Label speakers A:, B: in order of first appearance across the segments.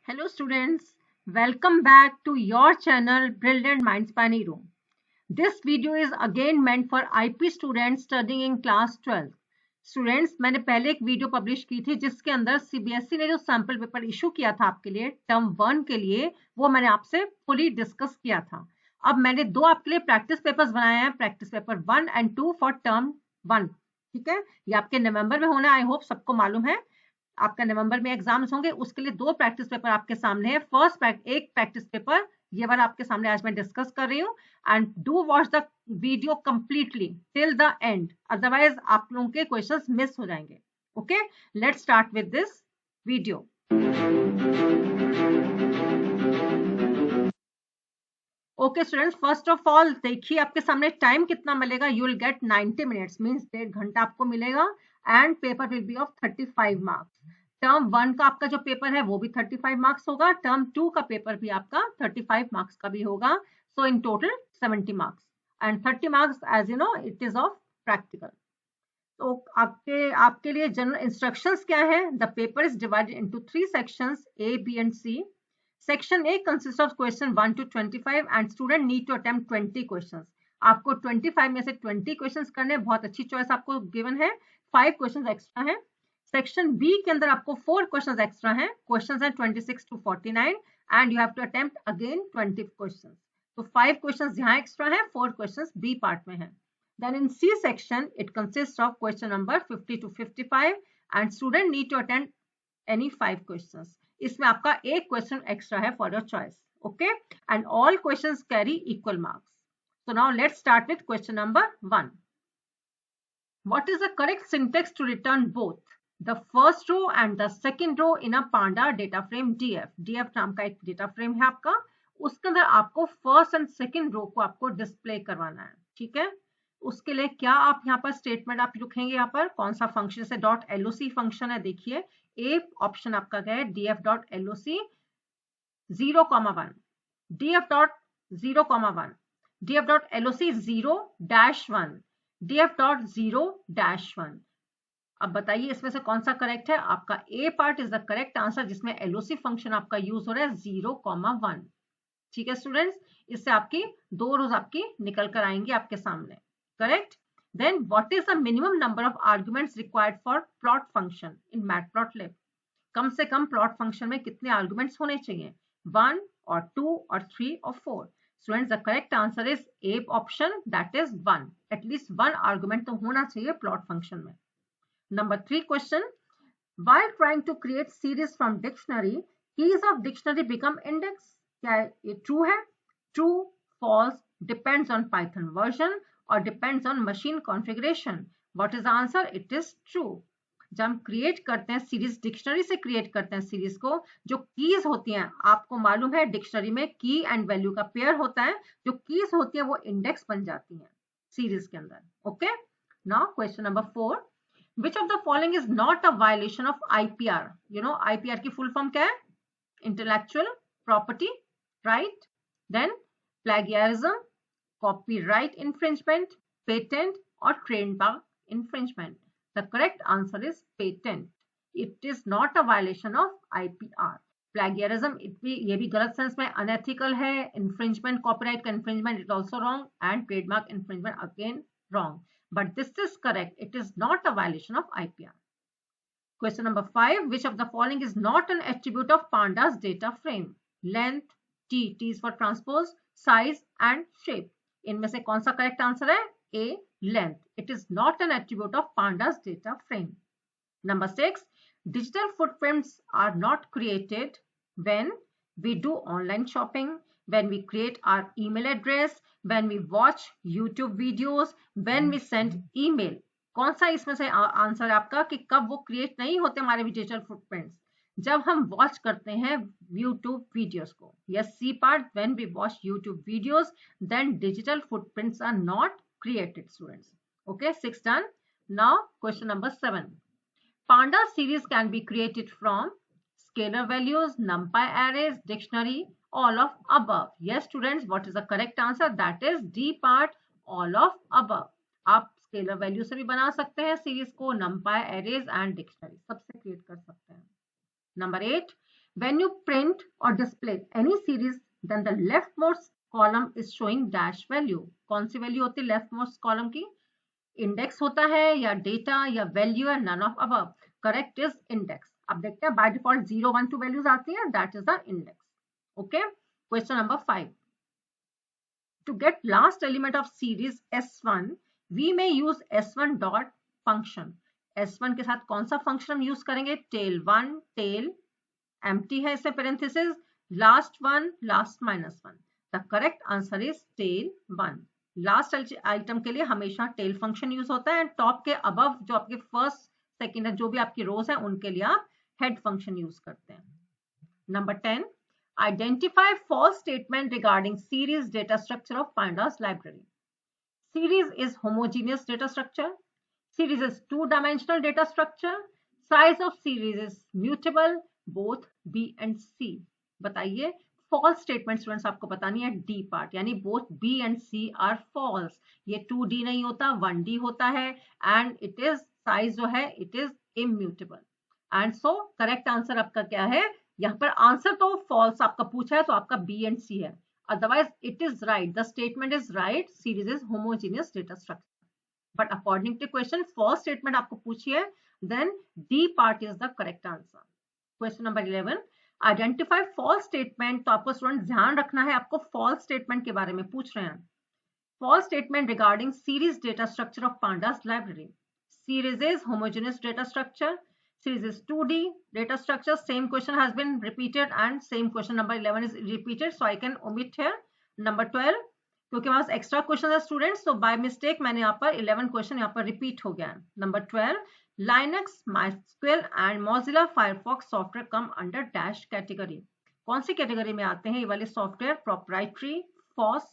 A: Hello students, welcome back to your channel Brilliant Minds Pani Room. This video is again meant for IP students studying in class 12. Students मैंने पहले एक video publish की थी जिसके अंदर CBSE ने जो सैंपल पेपर इशू किया था आपके लिए टर्म 1 के लिए, वो मैंने आपसे फुली डिस्कस किया था। अब मैंने दो आपके लिए प्रैक्टिस पेपर्स बनाए हैं, practice paper 1 and 2 for term 1। ठीक है, ये आपके नवंबर में होना है, आई होप सबको मालूम है। आपका नवंबर में एग्जाम्स होंगे, उसके लिए दो प्रैक्टिस पेपर आपके सामने है। एक प्रैक्टिस पेपर ये वाला आपके सामने आज मैं डिस्कस कर रही हूँ, and do watch the video completely till the end, otherwise आप लोगों के क्वेश्चंस मिस हो जाएंगे। Okay, let's start with this video. Okay students, first of all देखिए आपके सामने टाइम कितना मिलेगा। You will get 90 minutes, means 1.5 घंटा आपको मिलेगा, and paper will be of 35 marks. Term 1 का आपका जो पेपर है वो भी 35 मार्क्स होगा, टर्म 2 का पेपर भी आपका 35 मार्क्स का भी होगा। So in total 70 marks, and 30 marks as you know it is of practical. तो आपके लिए जनरल इंस्ट्रक्शंस क्या है। The paper is divided into 3 sections A, B and C. Section A consists of question 1 to 25 and student need to attempt 20 questions. आपको 25 में से 20 questions करने, बहुत अच्छी चॉइस आपको गिवन है। 5 क्वेश्चंस एक्स्ट्रा हैं। सेक्शन बी के अंदर आपको 4 क्वेश्चंस एक्स्ट्रा हैं। क्वेश्चंस हैं 26 to 49 and you have to attempt again 20 questions. तो 5 क्वेश्चंस यहाँ एक्स्ट्रा हैं, 4 क्वेश्चंस बी पार्ट में हैं। Then in C section it consists of question number 50 to 55 and student need to attend any 5 questions. इसमें आपका एक question extra है for your choice. Okay, and all questions carry equal marks. So now let's start with question number 1. What is the correct syntax to return both the first row and the second row in a Panda data frame DF? DF नाम का एक data frame है आपका, उसके अंदर आपको first and second row को आपको डिस्प्ले करवाना है। ठीक है, उसके लिए क्या आप यहाँ पर स्टेटमेंट आप लिखेंगे, यहाँ पर कौन सा फंक्शन से .loc फंक्शन है। देखिए ए ऑप्शन आपका क्या है, df.loc 0,1, df.0,1, df.loc 0-1, df.0-1। अब बताइए इसमें से कौन सा करेक्ट है। आपका A part is the correct answer, जिसमें LOC फंक्शन आपका यूज हो रहा है 0,1। ठीक है स्टूडेंट्स, इससे आपकी दो रोज आपकी निकल कर आएंगी आपके सामने। Correct. Then what is the minimum number of arguments required for plot function in matplotlib? कम से कम प्लॉट फंक्शन में कितने आर्गुमेंट्स होने चाहिए, 1 और 2 और 3 और 4। Students the correct answer is A option, that is 1। At least 1 argument तो होना चाहिए प्लॉट फंक्शन में। Number 3 question, while trying to create series from dictionary, keys of dictionary become index. क्या ये ट्रू है? True, false, depends on Python version और depends on machine configuration. What is the answer? It is true. जब हम create करते हैं series, dictionary से create करते हैं सीरीज को, जो कीज होती हैं, आपको मालूम है डिक्शनरी में की एंड वैल्यू का पेयर होता है, जो कीज होती है वो इंडेक्स बन जाती हैं सीरीज के अंदर। Okay, now question number 4, which of the following is not a violation of IPR? You know IPR की फुल फॉर्म क्या है? Intellectual property right, then plagiarism, copyright infringement, patent और trademark infringement. The correct answer is patent. It is not a violation of IPR. Plagiarism ये भी गलत sense में unethical है। Infringement, copyright का infringement it also wrong, and trademark infringement again wrong. But this is correct. It is not a violation of IPR. Question number 5. Which of the following is not an attribute of Panda's data frame? Length, T is for transpose, size and shape. इनमें से कौन सा correct answer है? A, length. It is not an attribute of Panda's data frame. Number 6. Digital footprints are not created when we do online shopping, when we create our email address, when we watch YouTube videos, when we send email. कौन सा इसमें से answer है आपका कि कब वो create नहीं होते हमारे डिजिटल फुटप्रिंट्स? जब हम वॉच करते हैं YouTube वीडियोस को। Yes, C part, when we watch YouTube videos, then digital footprints are not created, students. Okay, 6 done. Now question number 7. Panda series can be created from scalar values, numpy arrays, dictionary, all of above. Yes students, what is the correct answer? That is D part, all of above. आप scalar value से भी बना सकते हैं series को, numpy arrays and dictionary सबसे create कर सकते हैं। Number 8, When you print or display any series, then the leftmost column is showing dash value. कौन सी वैल्यू होती है leftmost column की? इंडेक्स होता है या डेटा या वैल्यू या none of above? Correct is index. अब देखते हैं बाय डिफॉल्ट 0 1 2 वैल्यूज आती है, that is the index. Okay, question number 5. To get last element of series S1, we may use S1 dot function. S1 के साथ कौन सा फंक्शन हम यूज करेंगे? tail1, tail empty है इसमें parenthesis, last one, last minus 1. The correct answer is tail1. Last item के लिए हमेशा टेल फंक्शन यूज होता है, एंड टॉप के अबव जो आपके फर्स्ट सेकंड है, जो भी आपकी रोज है, उनके लिए आप हेड फंक्शन यूज करते हैं. Number 10. Identify false statement regarding series data structure of pandas library. Series is homogeneous data structure. Series is 2-dimensional data structure. Size of series is mutable, both B and C. बताइए false statement students आपको बतानी है D part, यानी both B and C are false. ये 2D नहीं होता, 1D होता है, एंड इट इज साइज जो है it is immutable. And so correct answer आपका क्या है? यहाँ पर आंसर तो फॉल्स आपका पूछा है, तो आपका बी एंड सी है. Otherwise it is right, the statement is right, series is homogeneous data structure. But according to question false statement आपको पूछी है, then D part is the correct answer. Question number 11. Identify false statement. तो आपको student ध्यान रखना है, आपको false statement के बारे में पूछ रहे हैं. False statement regarding series data structure of pandas library. Series is homogeneous data structure. Series is 2D data structure. Same question has been repeated and same question number 11 is repeated, so I can omit here. Number 12, क्योंकि हमारे पास extra question है students, तो by mistake मैंने यहाँ पर 11 question यहाँ पर repeat हो गया है. Number 12, Linux, MySQL and Mozilla Firefox software come under dash category. कौन सी कैटेगरी में आते हैं ये वाले सॉफ्टवेयर? प्रोप्राइटरी, फॉस,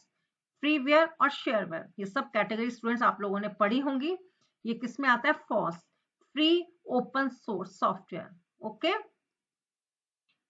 A: फ्रीवेयर और शेयरवेयर. ये सब कैटेगरी स्टूडेंट्स आप लोगों ने पढ़ी होंगी. ये किस में आता है? FOSS, free open source software. Okay,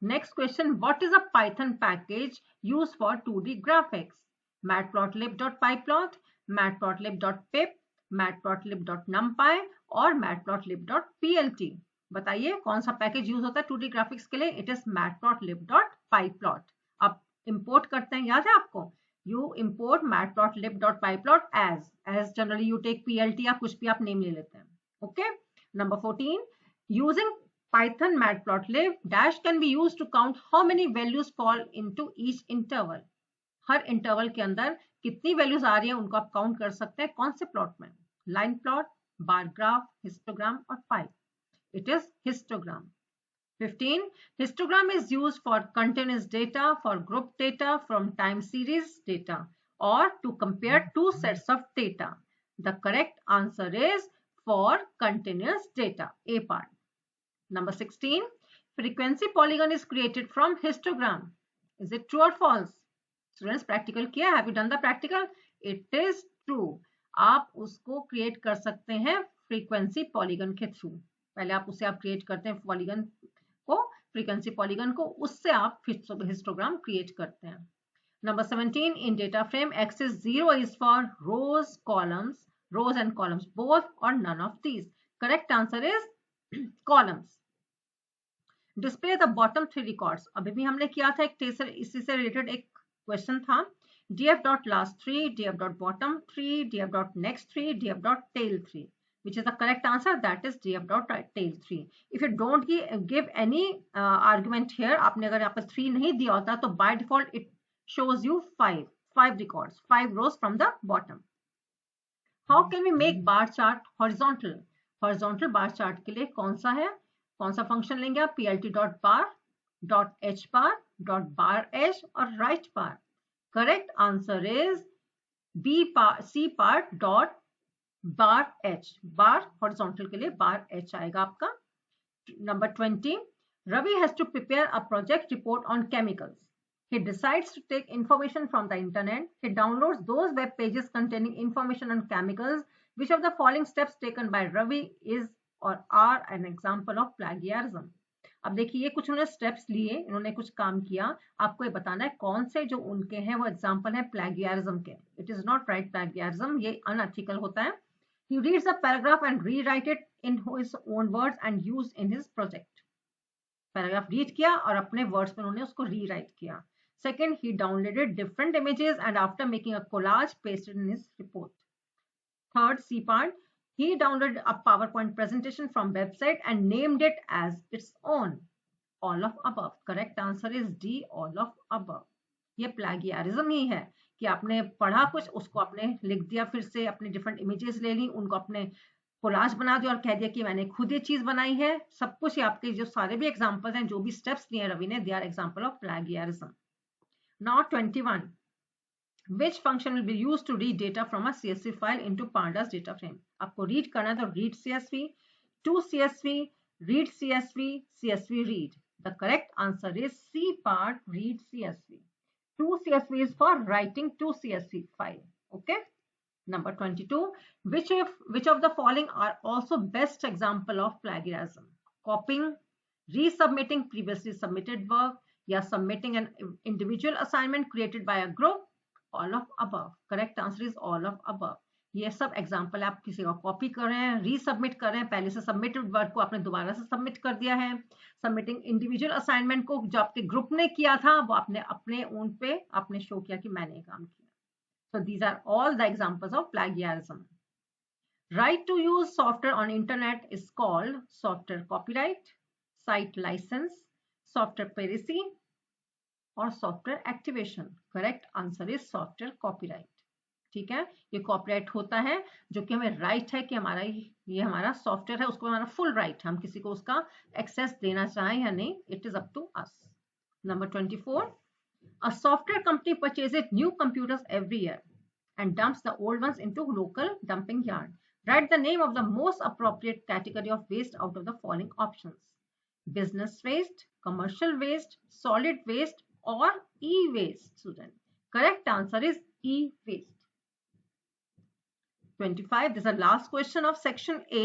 A: next question. What is a Python package used for 2D graphics? matplotlib.pyplot, matplotlib.pip, matplotlib.numpy और matplotlib.plt. बताइए कौन सा पैकेज यूज होता है 2D ग्राफिक्स के लिए? It is matplotlib.pyplot. आप इंपोर्ट करते हैं, याद है आपको? You import matplotlib.pyplot as generally you take plt या कुछ भी आप नेम ले लेते हैं. Okay. Number 14, using Python matplotlib dash can be used to count how many values fall into each interval. Her interval के अंदर कितनी वैल्यूज आ रही है उनको आप काउंट कर सकते हैं. कौन से प्लॉट में? Line plot, bar graph, histogram और pie. It is histogram. 15, histogram is used for continuous data, for group data, from time series data, or to compare two sets of data. The correct answer is for continuous data, A part. Number 16, frequency polygon is created from histogram. Is it true or false? Students, practical किया? Have you done the practical? It is true. आप उसको create कर सकते हैं frequency polygon के through. पहले आप उसे आप create करते हैं polygon को, frequency polygon को, उससे आप histogram create करते हैं. Number 17, in data frame, axis 0 is for rows, columns, rows and columns, both or none of these. Correct answer is columns. Display the bottom 3 records. अभी भी हमने किया था एक इसी से रिलेटेड एक क्वेश्चन था. df.last3, df.bottom3, df.next3, df.tail3. Which is the correct answer? That is df.tail3. If you don't give any argument here, आपने अगर यहाँ पर 3 नहीं दिया होता तो by default it shows you 5 records, 5 rows from the bottom. How can we make bar chart horizontal? Horizontal bar chart के लिए कौन सा है? कौन सा फंक्शन लेंगे आप? plt.bar, .hbar, .barh और right bar. Correct answer is B part, C part dot bar h. Bar horizontal के लिए bar h आएगा आपका. Number 20. Ravi has to prepare a project report on chemicals. He decides to take information from the internet. He downloads those web pages containing information on chemicals. Which of the following steps taken by Ravi is or are an example of plagiarism? अब देखिए ये कुछ उन्होंने steps लिए, इन्होंने कुछ काम किया, आपको ये बताना है कौन से जो उनके हैं वो एग्जाम्पल है प्लेगियरिज्म के. It is not right plagiarism, ये अनएथिकल होता है. He reads a paragraph and rewrite it in his own words and use in his project. Paragraph read किया और अपने वर्ड्स में उन्होंने उसको रीराइट किया. Second, he downloaded different images and after making a collage, pasted in his report. Third, C part, he downloaded a PowerPoint presentation from website and named it as its own. All of above. Correct answer is D, all of above. ये प्लागियरिज्म ही है कि आपने पढ़ा कुछ, उसको आपने लिख दिया, फिर से अपने डिफरेंट इमेजेस ले ली, उनको अपने कोलाज बना दिया और कह दिया कि मैंने खुद ये चीज बनाई है. सब कुछ आपके जो सारे भी एग्जांपल्स हैं, जो भी स्टेप्स दिए रवि ने, they are example of plagiarism. Now 21. Which function will be used to read data from a CSV file into pandas data frame? आपको read करना है तो read CSV, to CSV, read CSV, CSV read. The correct answer is C part, read CSV. To CSV is for writing to CSV file. Okay. Number 22. Which of the following are also best example of plagiarism? Copying, resubmitting previously submitted work, या submitting an individual assignment created by a group, all of above. Correct answer is all of above. ये सब example आप किसी का copy कर रहे हैं, resubmit कर रहे हैं, पहले से सबमिटेड वर्क को आपने दोबारा से सबमिट कर दिया है, सबमिटिंग इंडिविजुअल असाइनमेंट को जो आपके ग्रुप ने किया था वो आपने अपने ओन पे आपने शो किया कि मैंने काम किया. So these are all the examples of plagiarism. Right to use software on internet is called software copyright, site license, software piracy और software activation. Correct answer is software copyright. ठीक है, ये कॉपीराइट होता है जो कि हमें राइट है कि हमारा ये हमारा सॉफ्टवेयर है, उसको हमारा फुल राइट है, हम किसी को उसका एक्सेस देना चाहें या नहीं, it is up to us. Number 24. A software company purchases new computers every year and dumps the old ones into local dumping yard. Write the name of the most appropriate category of waste out of the following options. Business waste, commercial waste, solid waste or e-waste. Student, correct answer is e-waste. 25. This is the last question of section A.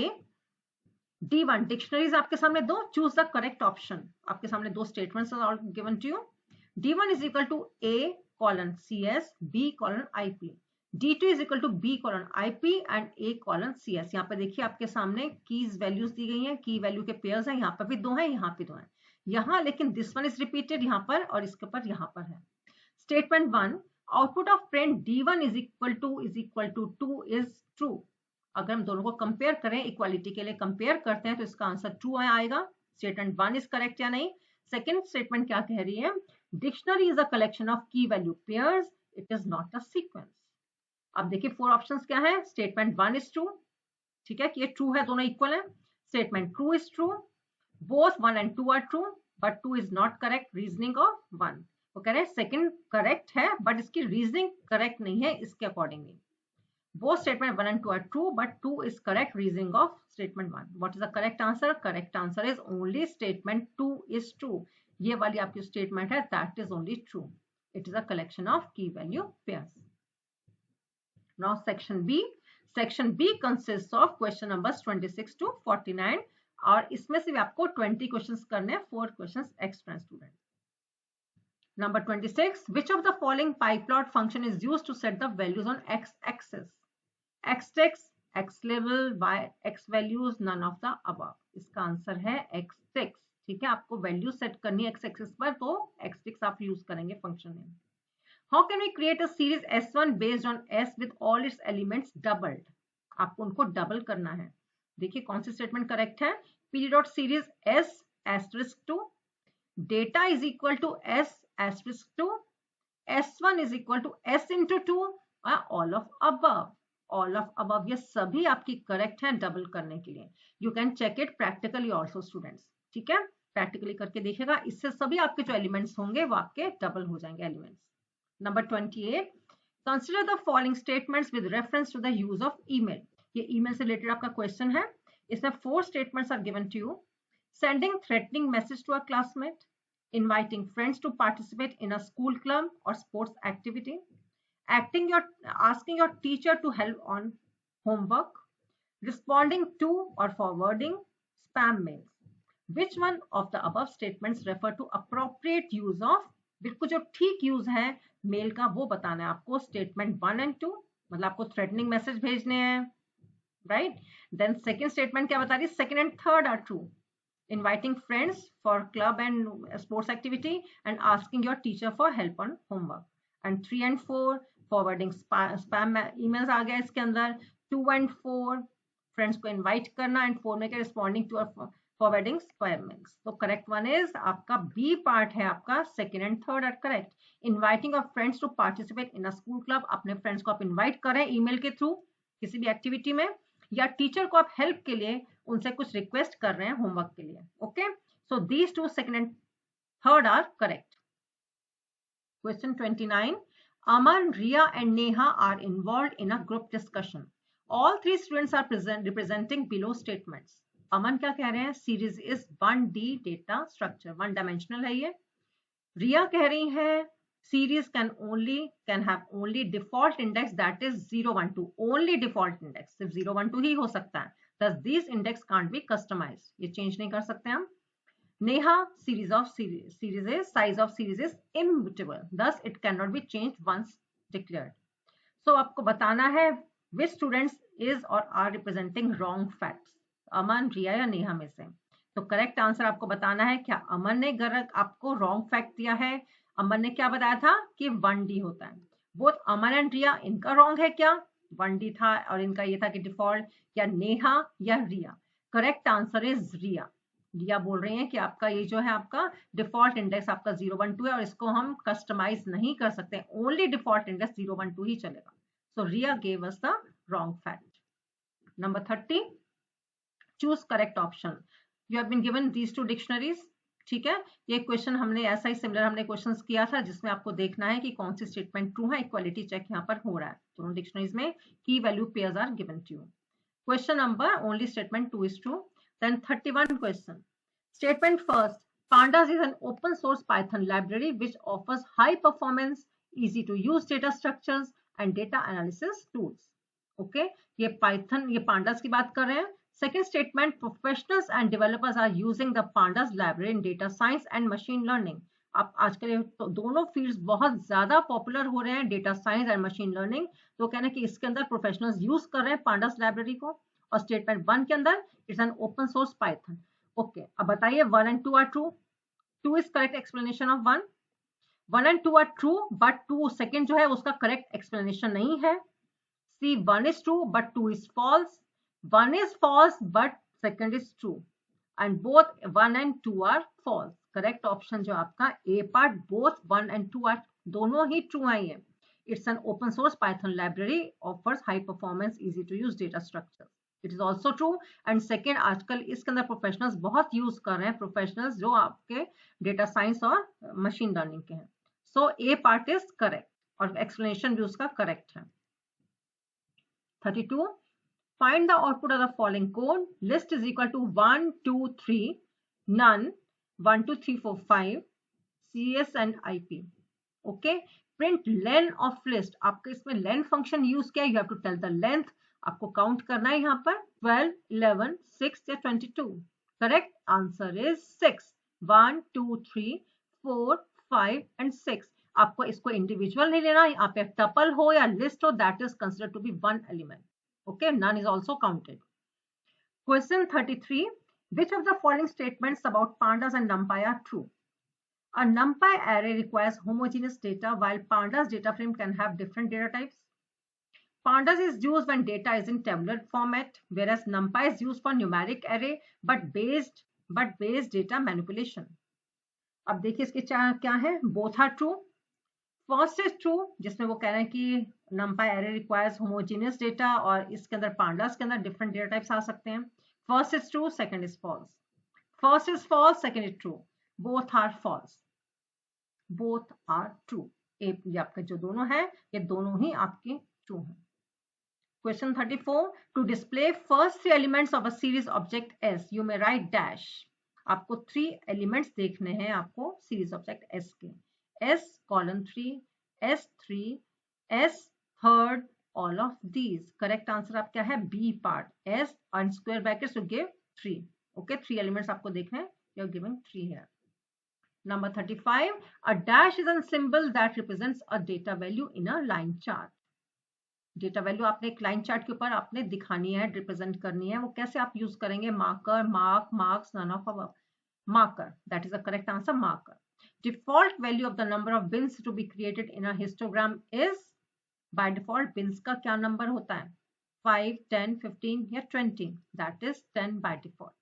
A: D1 dictionaries आपके सामने दो, choose the correct option. आपके सामने दो statements are given to you. D1 is equal to A colon CS, B colon IP. D2 is equal to B colon IP and A colon CS. यहाँ पे देखिए आपके सामने कीज वैल्यूज दी गई हैं, की वैल्यू के पेयर्स हैं, यहाँ पर भी दो हैं, यहाँ पे दो हैं, यहाँ लेकिन दिस वन इज रिपीटेड यहाँ पर और इसके ऊपर यहाँ पर है. Statement 1, output of print D1 is equal to 2 is true. अगर हम दोनों को कंपेयर करें, इक्वालिटी के लिए कंपेयर करते हैं, तो इसका आंसर ट्रू आएगा. स्टेटमेंट 1 इज करेक्ट या नहीं. सेकेंड स्टेटमेंट क्या कह रही है? Dictionary is a collection of key value pairs, it is not a sequence. अब देखिए 4 ऑप्शंस क्या है. स्टेटमेंट 1 इज ट्रू, ठीक है कि ये ट्रू है, दोनों इक्वल है. Statement 2 is true, both 1 and 2 are true but 2 is not correct, reasoning of 1. वो कह रहे हैं सेकंड करेक्ट है बट इसकी रीजनिंग करेक्ट नहीं है इसके accordingly. both statement 1 and 2 are true but 2 is correct, reasoning of statement 1. what is the correct answer? Correct answer is only statement 2 is true. ये वाली आपकी स्टेटमेंट है, that is only true. it is a collection of key value pairs. Now section B. Section B consists of question numbers 26 to 49 और इसमें से भी आपको 20 questions करने हैं, 4 questions extra student. Number 26. which of the following pyplot function is used to set the values on x axis? x text, x level, y x values, none of the above. इसका answer है x text. ठीक है, आपको value set करनी है x axis पर, तो x text आप यूज करेंगे फंक्शन में. how can we create a series S1 based on S with all its elements doubled? आपको उनको डबल करना है. देखिए कौन सी स्टेटमेंट करेक्ट है. P dot series S asterisk 2, data is equal to S asterisk 2, S1 is equal to S into 2, all of above. all of above ये सभी आपकी करेक्ट हैं डबल करने के लिए. You can check it practically also students. ठीक है, practically करके देखिएगा, इससे सभी आपके जो एलिमेंट्स होंगे वो आपके डबल हो जाएंगे elements. Number 28. Consider the following statements with reference to the use of email. ये ईमेल से रिलेटेड आपका क्वेश्चन है. इसमें 4 statements are given to you. Sending threatening message to a classmate, inviting friends to participate in a school club or sports activity, asking your teacher to help on homework, responding to or forwarding spam mails. Which one of the above statements refer to appropriate use of? बिल्कुल जो ठीक use है mail का वो बताना है आपको. Statement 1 and 2 मतलब आपको थ्रेटनिंग मैसेज भेजने हैं, राइट. देन सेकेंड स्टेटमेंट क्या बता रही है? Second and third are true. inviting friends for club and sports activity, and asking your teacher for help on homework. And 3 and 4 forwarding spam emails आ गया इसके अंदर. 2 and 4 friends को invite करना, and 4 में क्या responding to a forwarding spam mails. तो correct one is आपका B part है आपका. second and third are correct. Inviting of friends to participate in a school club, अपने friends को आप invite करें email के through किसी भी एक्टिविटी में, या टीचर को आप हेल्प के लिए उनसे कुछ रिक्वेस्ट कर रहे हैं होमवर्क के लिए. Okay, so these two second and third are correct. Question 29. Aman, Ria and Neha are involved in a group discussion. All three students are representing below statements. Aman क्या कह रहे हैं? Series is 1D data structure, one dimensional है ये. Ria कह रही है series can have only default index, that is 0 1 2. only default index सिर्फ 0 1 2 ही हो सकता है. thus these index can't be customized, ये change नहीं कर सकते हम. Neha, series is size of series is immutable, thus it cannot be changed once declared. so आपको बताना है which students is or are representing wrong facts, अमन, रिया या नेहा में से. तो करेक्ट आंसर आपको बताना है. क्या अमन ने आपको रॉन्ग फैक्ट दिया है? अमन ने क्या बताया था कि 1D होता है. बोथ अमन एंड रिया, इनका रॉन्ग है क्या? 1D था और इनका ये था कि डिफॉल्ट. या नेहा या रिया? करेक्ट आंसर इज रिया. रिया बोल रही है कि आपका ये जो है आपका डिफॉल्ट इंडेक्स आपका 0 1 2 है और इसको हम कस्टमाइज नहीं कर सकते. ओनली डिफॉल्ट इंडेक्स 0 1 2 ही चलेगा. So Riya gave us the wrong fact. Number 30. Choose correct option. You have been given these two dictionaries. ठीक है, ये क्वेश्चन हमने ऐसा ही सिमिलर हमने क्वेश्चंस किया था जिसमें आपको देखना है कि कौन सी स्टेटमेंट ट्रू है. इक्वालिटी चेक यहाँ पर हो रहा है. दोनों डिक्शनरीज में की value pairs are given to you. Question number only statement 2 is true. Then 31 question. Statement first. Pandas is an open source Python library which offers high performance, easy to use data structures and data analysis tools. Okay, ये Python, ये Pandas की बात कर रहे हैं. Second statement, professionals and developers are using the Pandas library in data science and machine learning. अब आजकल तो दोनों फील्ड्स बहुत ज्यादा पॉपुलर हो रहे हैं, data science and machine learning. तो कहना कि इसके अंदर प्रोफेशनल्स यूज कर रहे हैं पांडास लाइब्रेरी को. और स्टेटमेंट 1 के अंदर it's an open source Python. Okay, अब बताइए 1 and 2 are true. 2 is correct explanation of 1. 1 and 2 are true but 2 second जो है उसका करेक्ट एक्सप्लेनेशन नहीं है. C 1 is true but 2 is false. 1 is false but second is true, and both 1 and 2 are false. Correct option जो आपका A part, both 1 and 2 are दोनों ही true है. ये it's an open source Python library, offers high performance, easy to use data structure. It is also true. And second, आजकल इसके अंदर professionals बहुत यूज कर रहे हैं, प्रोफेशनल्स जो आपके डेटा साइंस और मशीन लर्निंग के हैं. सो ए पार्ट इज करेक्ट और एक्सप्लेनेशन भी उसका करेक्ट है. 32. Find the output of the following code. List is equal to 1 2 3, none 1 2 3 4 5, CS and IP. Okay, print len of list. आपके इसमें len फंक्शन यूज किया. You have to tell the length. आपको count करना है यहाँ पर 12 11 6 या 22. Correct answer is 6. 1 2 3 4 5 and 6. आपको इसको इंडिविजुअल नहीं लेना. यहाँ पे टपल हो या लिस्ट हो, that is considered to be one element. Okay, none is also counted. Question 33. Which of the following statements about pandas and numpy are true? A numpy array requires homogeneous data while pandas data frame can have different data types. Pandas is used when data is in tabular format, whereas numpy is used for numeric array but based data manipulation. अब देखिए इसके क्या है. Both are true. First is true, जिसमें वो कह रहे हैं कि numpy array requires homogeneous data और इसके अंदर pandas के अंदर different data types आ सकते हैं. First is true, second is false. First is false, second is true. Both are false. Both are true. ये आपके जो दोनों है ये दोनों ही आपके ट्रू हैं. Question 34. To display first 3 elements of a series object S you may write dash. आपको 3 एलिमेंट्स देखने हैं आपको सीरीज ऑब्जेक्ट एस के. S colon 3, S3, S third, all of these. Correct answer आप क्या है? B part. S and square brackets to give 3. Okay, 3 elements आपको देखने हैं. You are giving 3 here. Number 35. A dash is a symbol that represents a data value in a line chart. Data value आपने एक line chart के ऊपर आपने दिखानी है, represent करनी है. वो कैसे आप use करेंगे? Marker, mark, marks, none of above. marker. That is the correct answer, marker. Default value of the number of bins to be created in a histogram is, by default bins का क्या number होता है? 5, 10, 15 या 20. That is 10 by default.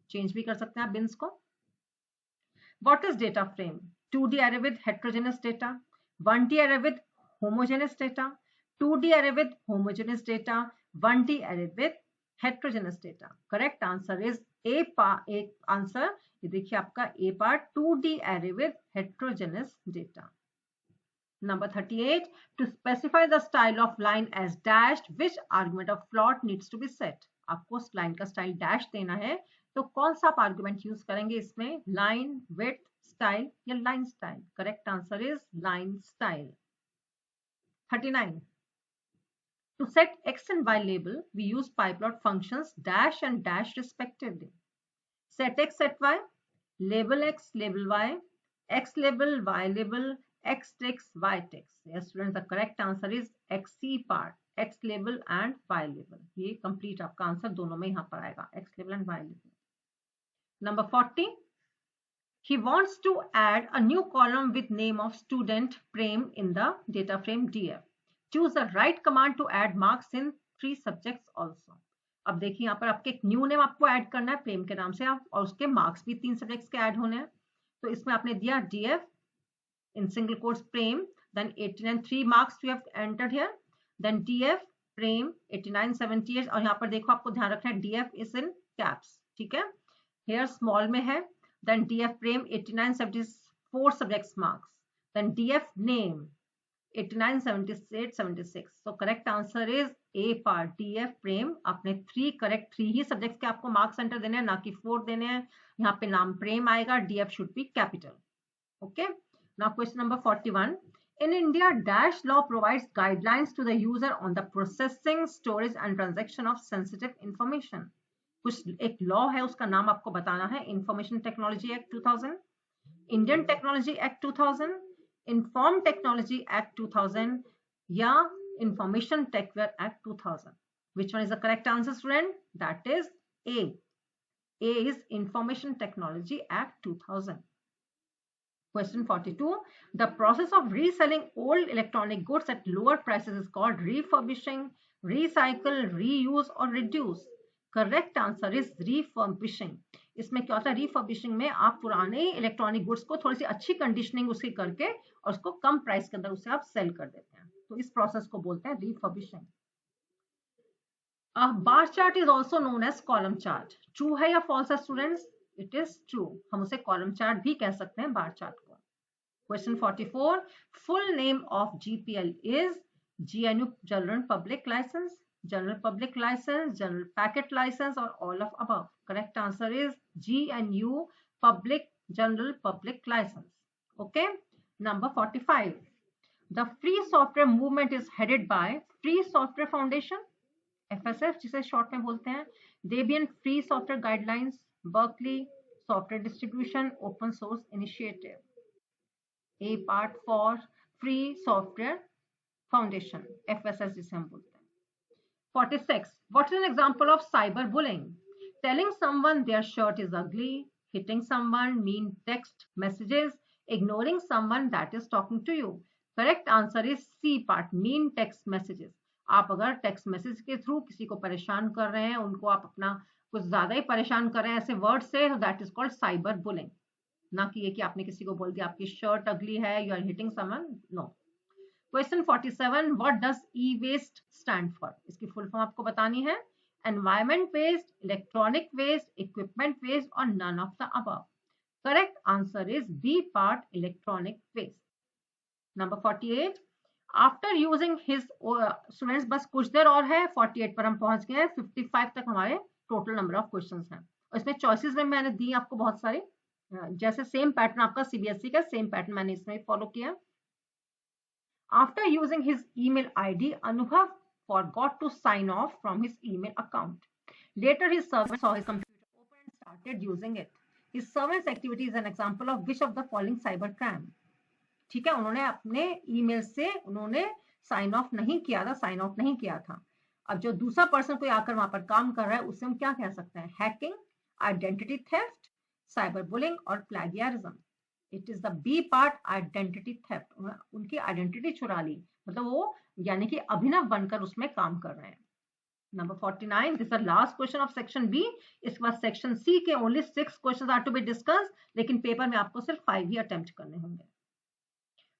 A: Change भी कर सकते हैं आप bins को. What is data frame? 2D array with heterogeneous data, 1D array with homogeneous data, 2D array with homogeneous data, 1D array with heterogeneous data. Correct answer is A part. एक answer ये देखिए आपका A part, 2D array with heterogeneous data. Number 38, to specify the style of line as dashed, which argument of float needs to be set? आपको line का style dash देना है, तो कौन सा आप आर्गुमेंट यूज करेंगे इसमें? लाइन, विड्थ, स्टाइल या line style? Correct answer is line style. 39, to set x and y label, we use pyplot functions dash and dash respectively. Set x, set y, label x, label y, x label, y label, x text, y text. Yes students, the correct answer is xc part, x label and y label. ये complete आपका answer दोनों में यहाँ पर आएगा, x label and y label. Number 40, he wants to add a new column with name of student Prem in the data frame df. Choose the right command to add marks in 3 subjects also. अब देखिए यहाँ पर आपके एक new name आपको add करना है प्रेम के नाम से, आप और उसके मार्क्स भी 3 सब्जेक्ट्स के ऐड होने हैं. तो इसमें आपने दिया df in single quotes Prem, then 89 3 marks you have entered here, then df Prem 89 78, और यहाँ पर देखो आपको ध्यान रखना है df is in caps. ठीक है, here small में है, then df Prem 89 74 subjects marks, then df name 89 78 76. So correct answer is A part, df Prem. आपने 3 करेक्ट 3 ही सब्जेक्ट्स के आपको मार्क्स एंटर देने हैं, ना कि 4 देने हैं. यहाँ पे नाम प्रेम आएगा, df should be capital. Okay. Now question number 41. In India, dash law provides guidelines to the user on the processing, storage and transaction of sensitive information. कुछ एक लॉ है, उसका नाम आपको बताना है. Information technology act 2000, Indian technology act 2000, Inform Technology Act 2000 या Information Techware Act 2000. Which one is the correct answer, student? That is A. A is Information Technology Act 2000. Question 42. The process of reselling old electronic goods at lower prices is called refurbishing, recycle, reuse or reduce. Correct answer is refurbishing. इसमें क्या होता है? रिफर्बिशिंग में आप पुराने electronic goods को थोड़ी सी अच्छी कंडीशनिंग उसकी करके और उसको कम प्राइस के अंदर उसे आप सेल कर देते हैं. तो इस प्रोसेस को बोलते हैं refurbishing. Bar chart is also known as column chart. True है या फॉल्स है स्टूडेंट्स? It is true. हम उसे कॉलम चार्ट भी कह सकते हैं बार चार्ट को. Question 44. Full name of GPL is GNU general public license, general public license, general packet license or all of above? Correct answer is GNU general public license. Okay. Number 45. The free software movement is headed by Free Software Foundation, FSF जिसे short में बोलते हैं, Debian Free Software Guidelines, Berkeley Software Distribution Open Source Initiative. A part for Free Software Foundation, FSS जिसे हम बोलते हैं. 46. What is an example of cyberbullying? Telling someone their shirt is ugly, hitting someone, mean text messages, ignoring someone that is talking to you. Correct answer is C part, mean text messages. आप अगर text message के through किसी को परेशान कर रहे हैं, उनको आप अपना कुछ ज्यादा ही परेशान कर रहे हैं ऐसे वर्ड से, that is called cyber bullying. ना कि ये कि आपने किसी को बोल दिया आपकी शर्ट अगली है, you are hitting someone. No. Question 47. What does e-waste stand for? इसकी फुल फॉर्म आपको बतानी है. Environment waste, electronic waste, equipment waste or none of the above? Correct answer is B part, electronic waste. Number 48. After using his students, बस कुछ देर और है, 48 पर हम पहुंच गए हैं. 55 तक हमारे टोटल नंबर ऑफ क्वेश्चंस हैं. और इसमें चॉइसेस में मैंने दी आपको बहुत सारे, जैसे सेम पैटर्न आपका सीबीएसई का, सेम पैटर्न मैंने इसमें फॉलो किया. After using his email ID, Anubhav forgot to sign off from his email account. Later, his servant saw his computer open and started using it. His servant's activity is an example of which of the following cybercrime? ठीक है, उन्होंने अपने email से उन्होंने sign of नहीं किया था, sign of नहीं किया था. अब जो दूसरा पर्सन कोई आकर वहां पर काम कर रहा है, उससे हम क्या कह सकते हैं? Hacking, identity theft, cyber bullying और plagiarism. It is the B part, identity theft, उनकी आइडेंटिटी चुरा ली, मतलब वो यानी कि अभिनव बनकर उसमें काम कर रहे हैं। Number 49, this is the last question of section B. इसके बाद section C के only 6 questions are to be discussed, लेकिन पेपर में आपको सिर्फ 5 ही अटेम्प्ट करने होंगे।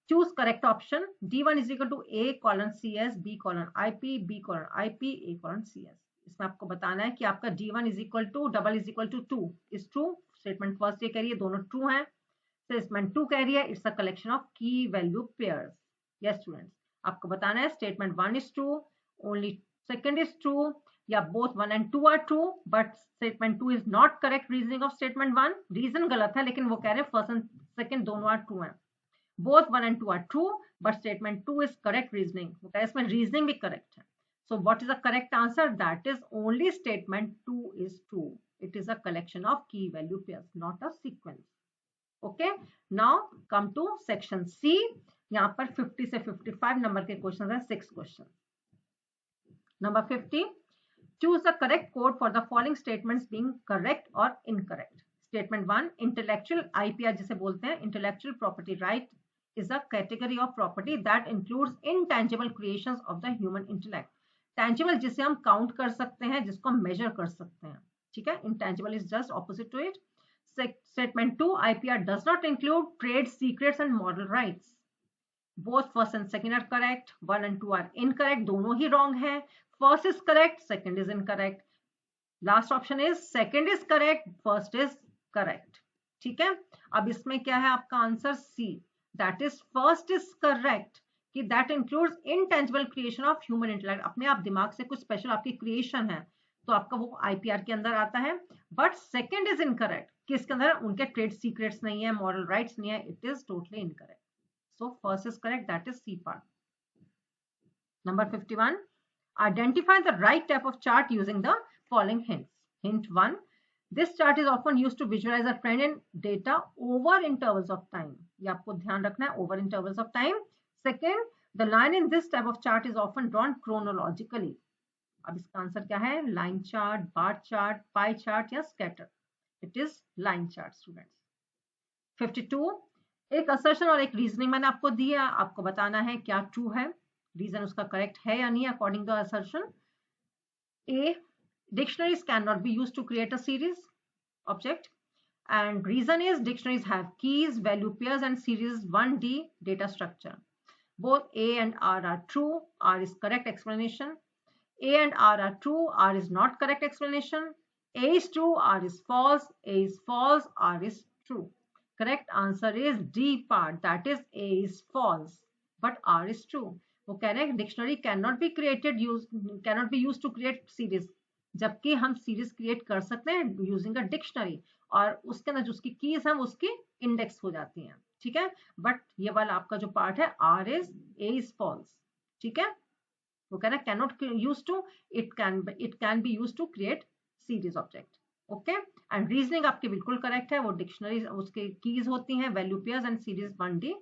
A: Choose correct option. D1 is equal to A colon CS, B colon IP, B colon IP, A colon CS. इसमें आपको बताना है कि आपका D1 is equal to double is equal to 2 is true. Statement first ये कह रही है दोनों true हैं। Statement 2 कह रही है it's a collection of key value pairs. Yes students, आपको बताना है statement 1 is true, only second is true, या both 1 and 2 are true, but statement 2 is not correct reasoning of statement 1. reason गलत है लेकिन वो कह रहे हैं first and second दोनों are true हैं। both 1 and 2 are true, but statement 2 is correct reasoning, वो कह रहे हैं इसमें reasoning भी correct है। so what is the correct answer? that is only statement 2 is true. it is a collection of key value pairs, not a sequence. okay, now come to section C. यहाँ पर 50 से 55 number के question है, 6 question. Number 50, choose the correct code for the following statements being correct or incorrect. Statement 1, intellectual IPR जिसे बोलते हैं, intellectual property right is a category of property that includes intangible creations of the human intellect. Tangible जिसे हम count कर सकते हैं, जिसको हम measure कर सकते हैं, ठीक है? Intangible is just opposite to it. Statement 2, IPR does not include trade secrets and moral rights. Both first and second are correct. 1 and 2 are incorrect. दोनों ही wrong है. First is correct, second is incorrect. Last option is second is correct, first is correct. ठीक है, अब इसमें क्या है आपका answer C, that is first is correct, कि that includes intangible creation of human intellect. अपने आप दिमाग से कुछ स्पेशल आपकी क्रिएशन है तो आपका वो IPR के अंदर आता है। बट सेकेंड इज इनकरेक्ट, किसके अंदर? उनके ट्रेड सीक्रेट्स नहीं है, मॉरल राइट्स नहीं है, it is totally incorrect. So first is correct, that is C part. Number 51, identify the right type of chart using the following hints. Hint 1, this chart is often used to visualize a trend in data over intervals of time. ये आपको ध्यान रखना है, over intervals of time. Second, the line in this type of chart is often drawn chronologically. अब इसका answer क्या है? Line chart, bar chart, pie chart या scatter? It is line chart students. 52, एक असर्शन और एक रीजनिंग मैंने आपको दिया, आपको बताना है क्या ट्रू है, रीजन उसका करेक्ट है या नहीं according to assertion. A, dictionaries can not be used to create a series object, and reason is dictionaries have keys, value pairs and series 1D data structure. Both A and R are true. R is correct explanation. A and R are true. R is not correct explanation. A is true. R is false. A is false. R is true. Correct answer is D part, that is A is false but R is true. वो कह रहे हैं dictionary can not be created cannot be used to create series, जबकि हम series create कर सकते हैं using a dictionary, और उसके अंदर जो उसकी कीज हैं वो उसकी इंडेक्स हो जाती हैं, ठीक है। बट ये वाला आपका जो पार्ट है R is A is false, ठीक है। वो कह रहा है can not use to, it can be use to create series object, okay. And reasoning आपकी बिल्कुल करेक्ट है, वो डिक्शनरी उसके कीज होती हैं, value pairs and series 1D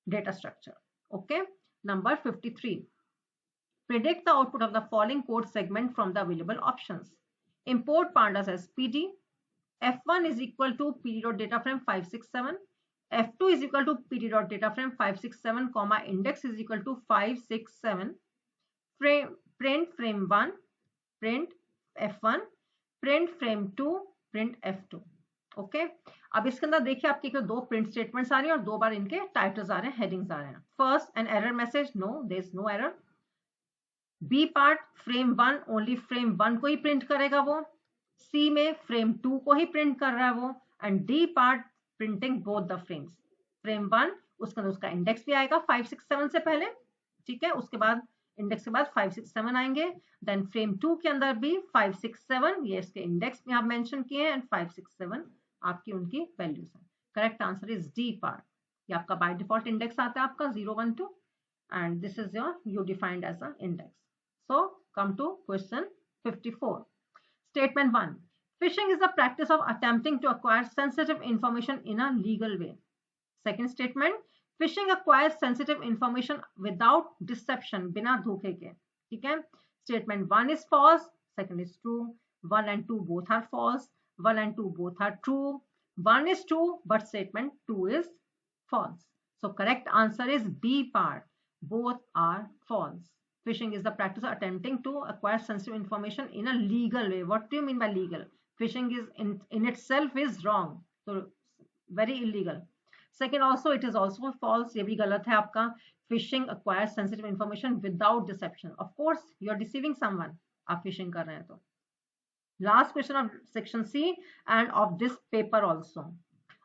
A: data structure, okay. Number 53, predict the output of the following code segment from the available options. Import pandas as PD, f1 is equal to pd.dataframe 567, f2 is equal to pd.dataframe 567 comma index is equal to 567, print frame1, print f1, print frame2, print f2, okay. अब इसके अंदर देखिए आपके दो print statements आ रही हैं और दो बार इनके टाइटल्स आ रहे हैं, हेडिंग्स आ रहे हैं। First, an error message, no there is no error. B part, frame 1 only frame 1 को ही प्रिंट करेगा वो। सी में फ्रेम 2 को ही प्रिंट कर रहा है वो। And D part printing both the frames. Frame 1 उसके अंदर उसका इंडेक्स भी आएगा 567 से पहले, ठीक है, उसके बाद इंडेक्स के बाद 567 आएंगे। देन फ्रेम 2 के अंदर भी 567, ये इसके इंडेक्स में आप मेंशन किए हैं, एंड 567 आपकी उनकी वैल्यूज हैं। Correct answer is D part. ये आपका बाय डिफॉल्ट इंडेक्स आता है आपका 0, 1, 2 and this is your you defined as a index. So come to question 54. Statement 1. Phishing is the practice of attempting to acquire sensitive information in a legal way. Second statement. Phishing acquires sensitive information without deception, बिना धोखे के, ठीक है। Statement 1 is false, second is true, 1 and 2 both are false, 1 and 2 both are true, 1 is true, but statement 2 is false. So correct answer is B part. Both are false. Phishing is the practice of attempting to acquire sensitive information in a legal way. What do you mean by legal? Phishing is in itself is wrong. So very illegal. Second, also it is also false. ये भी गलत है आपका. Phishing acquires sensitive information without deception. Of course, you are deceiving someone. आप phishing कर रहे हैं तो. Last question of section C and of this paper also.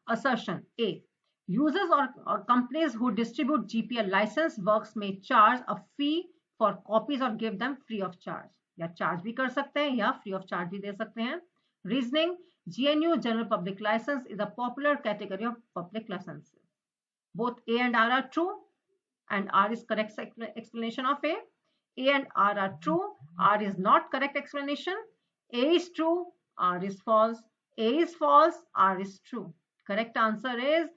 A: Assertion A. Users or companies who distribute GPL license works may charge a fee for copies or give them free of charge. या charge भी कर सकते हैं या free of charge भी दे सकते हैं. Reasoning. GNU General Public License is a popular category of public licenses. Both A and R are true, and R is correct explanation of A. A and R are true. R is not correct explanation. A is true. R is false. A is false. R is true. Correct answer is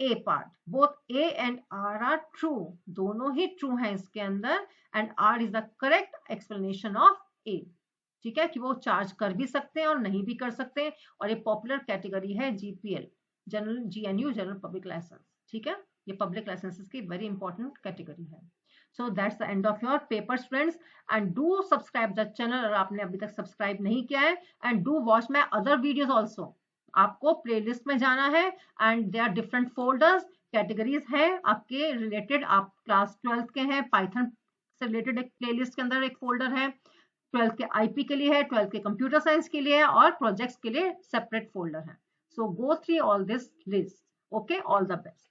A: A part. Both A and R are true. दोनों ही true हैं इसके अंदर, and R is the correct explanation of A. ठीक है कि वो charge कर भी सकते हैं और नहीं भी कर सकते हैं, और ये पॉपुलर कैटेगरी है GPL, general GNU general public license. ठीक है, ये पब्लिक लाइसेंसेस की वेरी इंपॉर्टेंट कैटेगरी है. So that's the end of your paper students, and do subscribe the channel अगर आपने अभी तक सब्सक्राइब नहीं किया है, and do watch my other videos also. आपको प्लेलिस्ट में जाना है, and they are different folders, categories है आपके रिलेटेड. आप क्लास 12 के हैं, पाइथन से रिलेटेड एक प्लेलिस्ट के अंदर एक फोल्डर है, 12th के IP के लिए है, 12th के कंप्यूटर साइंस के लिए है, और प्रोजेक्ट्स के लिए सेपरेट फोल्डर है. So go through all this list. Okay, all the best.